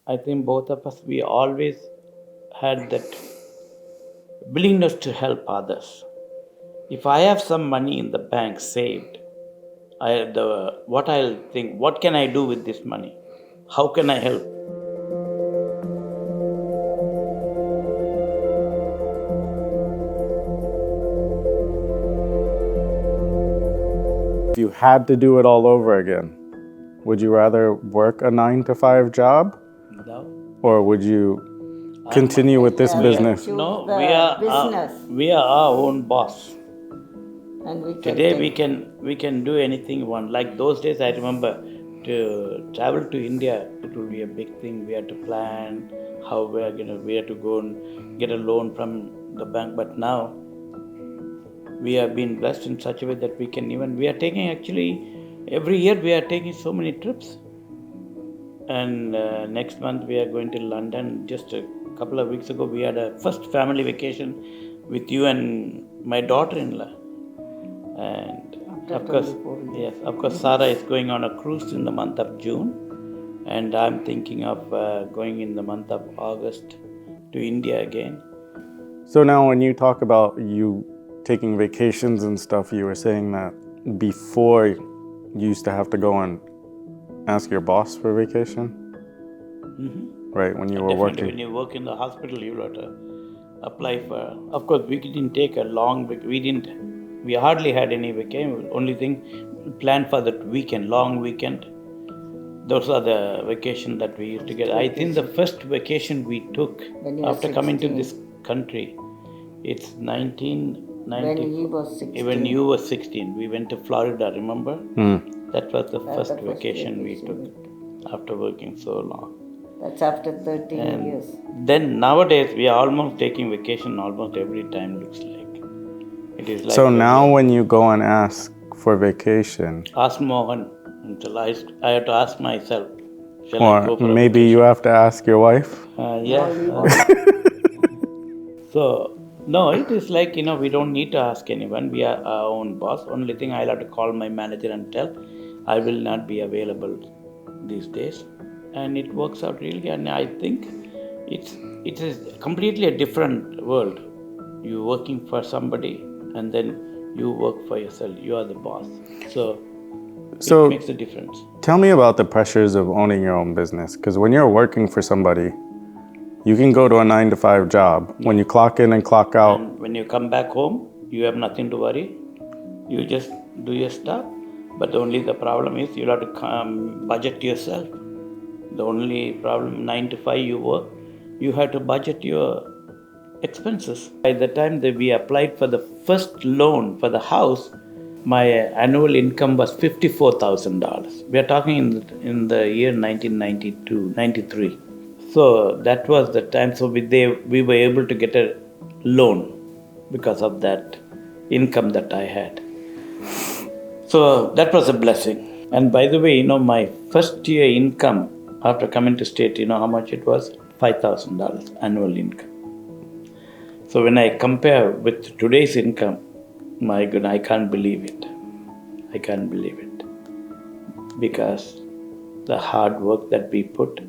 I think both of us, we always had that willingness to help others. If I have some money in the bank saved, what I'll think, what can I do with this money? How can I help? If you had to do it all over again, would you rather work a 9 to 5 job, No. or would you continue with this business? No, business. we are our own boss. And we can Today take we can do anything we want. Like those days, I remember to travel to India, it would be a big thing. We had to plan how we had to go and get a loan from the bank. But now we have been blessed in such a way that we are taking actually every year we are taking so many trips. And next month we are going to London. Just a couple of weeks ago, we had a first family vacation with you and my daughter-in-law. And of course, Sarah is going on a cruise in the month of June, and I'm thinking of going in the month of August to India again. So now when you talk about you taking vacations and stuff, you were saying that before you used to have to go and ask your boss for vacation? Mm-hmm. Right, when you were Definitely, working. when you work in the hospital, you have to apply for. Of course, we didn't take a long. We hardly had any vacation. Only thing, planned for that weekend, long weekend. Those are the vacation that we used to get. I think the first vacation we took after coming to this country, it's 1990. When he was 16. When you were 16, we went to Florida. Remember? That was the first vacation we took after working so long. That's after 13 years. Then nowadays we are almost taking vacation almost every time. Looks like it is like. So now when you go and ask for vacation, ask Mohan until I have to ask myself. Shall I go or for a maybe vacation? you have to ask your wife. So no, it is like we don't need to ask anyone. We are our own boss. Only thing I'll have to call my manager and tell I will not be available these days, and it works out really. And I think it is completely a different world. You working for somebody, and then you work for yourself. You are the boss. So it makes a difference. Tell me about the pressures of owning your own business, because when you're working for somebody, you can go to a 9 to 5 job. When you clock in and clock out. And when you come back home, you have nothing to worry. You just do your stuff. But the problem is you have to budget yourself. The only problem, 9 to 5 you work, you have to budget your expenses. By the time that we applied for the first loan for the house, my annual income was $54,000. We are talking in the year 1992, 93. So that was the time. So we were able to get a loan because of that income that I had. So that was a blessing. And by the way, my first year income after coming to state, how much it was? $5,000 annual income. So when I compare with today's income, my goodness, I can't believe it. I can't believe it. Because the hard work that we put,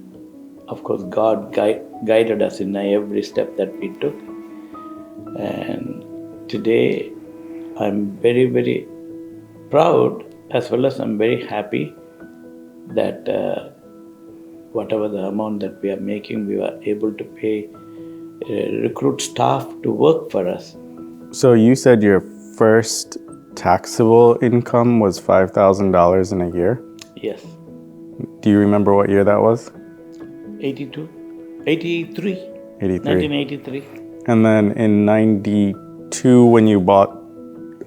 of course, God guided us in every step that we took. And today, I'm very, very proud, as well as I'm very happy that whatever the amount that we are making, we were able to pay, recruit staff to work for us. So you said your first taxable income was $5,000 in a year? Yes. Do you remember what year that was? 1983. And then in 92, when you bought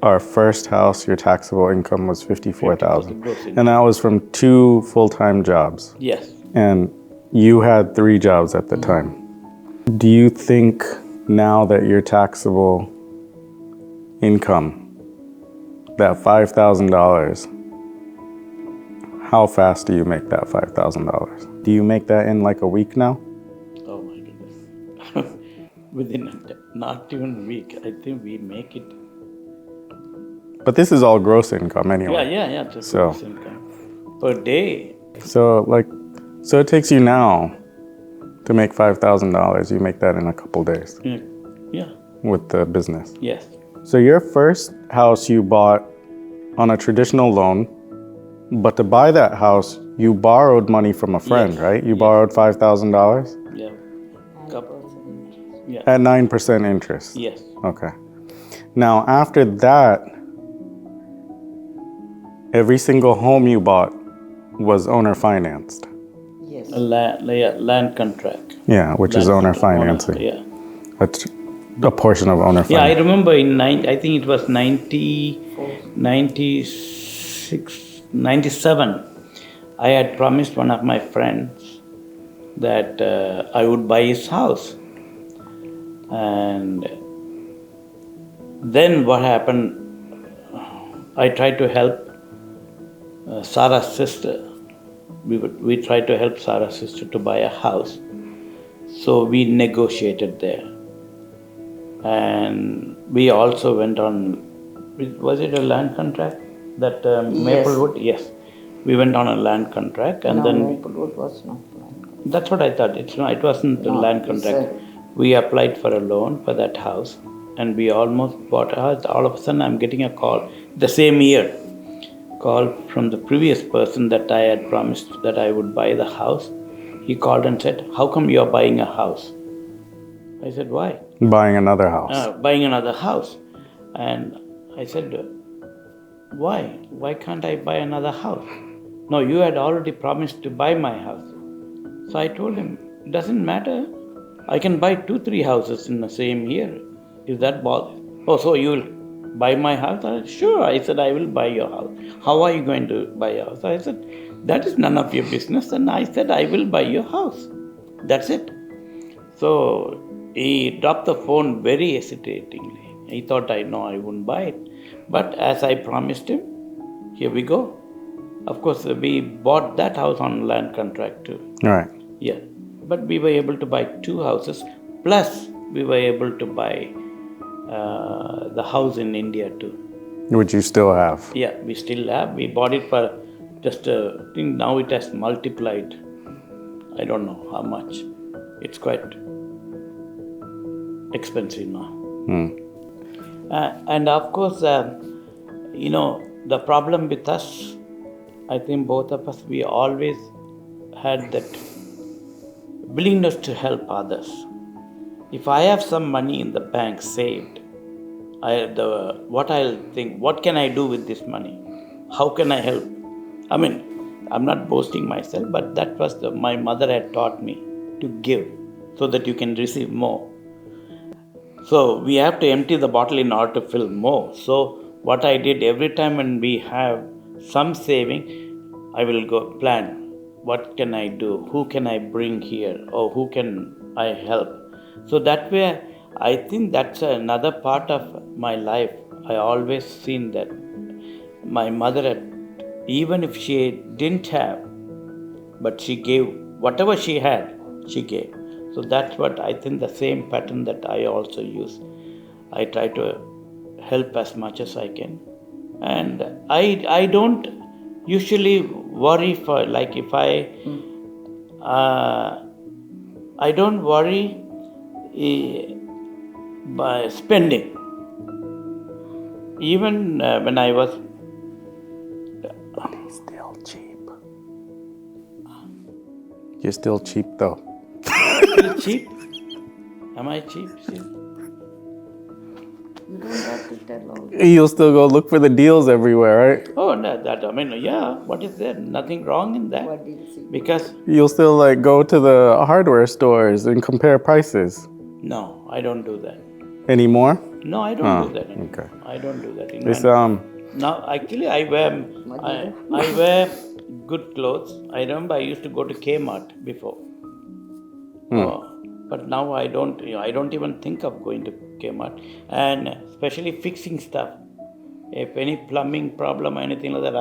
our first house, your taxable income was $54,000. And that was from 2 full-time jobs. Yes. And you had 3 jobs at the time. Do you think now that your taxable income, that $5,000, how fast do you make that $5,000? Do you make that in like a week now? Oh my goodness. Within not even a week, I think we make it. But this is all gross income anyway. Yeah. Gross income. Per day. So it takes you now To make $5,000, you make that in a couple days Yeah. with the business. Yes. So your first house you bought on a traditional loan, but to buy that house, you borrowed money from a friend, Yes. right? You Yes. borrowed $5,000 Yeah. Couple. Yeah. at 9% interest. Yes. Okay. Now, after that, every single home you bought was owner financed. Yes. Land contract. Yeah, which is Land owner contract, financing. Yeah. That's a portion of owner Yeah, I financing. remember I think it was 96, 97. I had promised one of my friends that I would buy his house. And then what happened, I tried to help Sarah's sister. We tried to help Sarah's sister to buy a house. So we negotiated there. And we also went on, was it a land contract? That Maplewood? Yes. We went on a land contract and No, then Maplewood was not land. that's what I thought. It wasn't a No, land it's contract. We applied for a loan for that house and we almost bought a house. All of a sudden I'm getting a call the same year. Call from the previous person that I had promised that I would buy the house. He called and said, "How come you are buying a house?" I said, "Why?" Buying another house. Buying another house. And I said, "Why? Why can't I buy another house?" "No, you had already promised to buy my house." So I told him, "It doesn't matter. I can buy 2-3 houses in the same year. Is that bother?" "Oh, so you will buy my house?" I said, "Sure." I said, "I will buy your house." "How are you going to buy a house?" I said, "That is none of your business." And I said, "I will buy your house." That's it. So he dropped the phone very hesitatingly. He thought I wouldn't buy it. But as I promised him, here we go. Of course, we bought that house on land contract too. Right. Yeah. But we were able to buy 2 houses. Plus, we were able to buy the house in India too. Which you still have. Yeah, we still have. We bought it for just, I think now it has multiplied. I don't know how much. It's quite expensive now. And of course, the problem with us, I think both of us, we always had that willingness to help others. If I have some money in the bank saved, what I'll think, what can I do with this money? How can I help? I mean, I'm not boasting myself, but that was my mother had taught me to give so that you can receive more. So we have to empty the bottle in order to fill more. So what I did every time when we have some saving, I will go plan. What can I do? Who can I bring here? Or who can I help? So that way, I think that's another part of my life. I always seen that my mother, even if she didn't have, but she gave whatever she had, she gave. So that's what I think the same pattern that I also use. I try to help as much as I can. And I don't usually worry for, like if I don't worry by spending. Even when I was... But he's still cheap. You're still cheap though. Still cheap? Am I cheap still? You don't have to tell all. You'll still go look for the deals everywhere, right? Oh, no, what is there? Nothing wrong in that. What did you see? Because, You'll still like go to the hardware stores and compare prices. no, I don't do that. Anymore? No, I don't do that anymore. Okay. I don't do that. It's Now, actually, I wear good clothes. I remember I used to go to Kmart before. But now I don't even think of going to Kmart. And especially fixing stuff. If any plumbing problem or anything like that,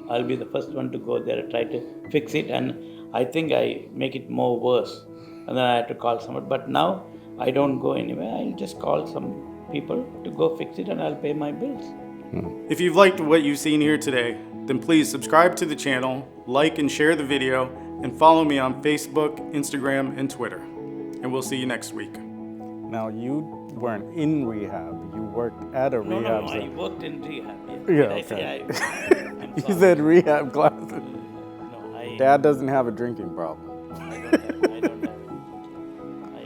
I'll be the first one to go there and try to fix it. And I think I make it more worse. And then I have to call someone. But now I don't go anywhere. I'll just call some people to go fix it and I'll pay my bills. If you've liked what you've seen here today, then please subscribe to the channel, like and share the video, and follow me on Facebook, Instagram, and Twitter. and we'll see you next week. Now, you weren't in rehab. You worked at a No, rehab I center. worked in rehab. Yeah. Yeah, Did I say okay. I'm You sorry. said rehab classes. No, I. Dad doesn't have a drinking problem.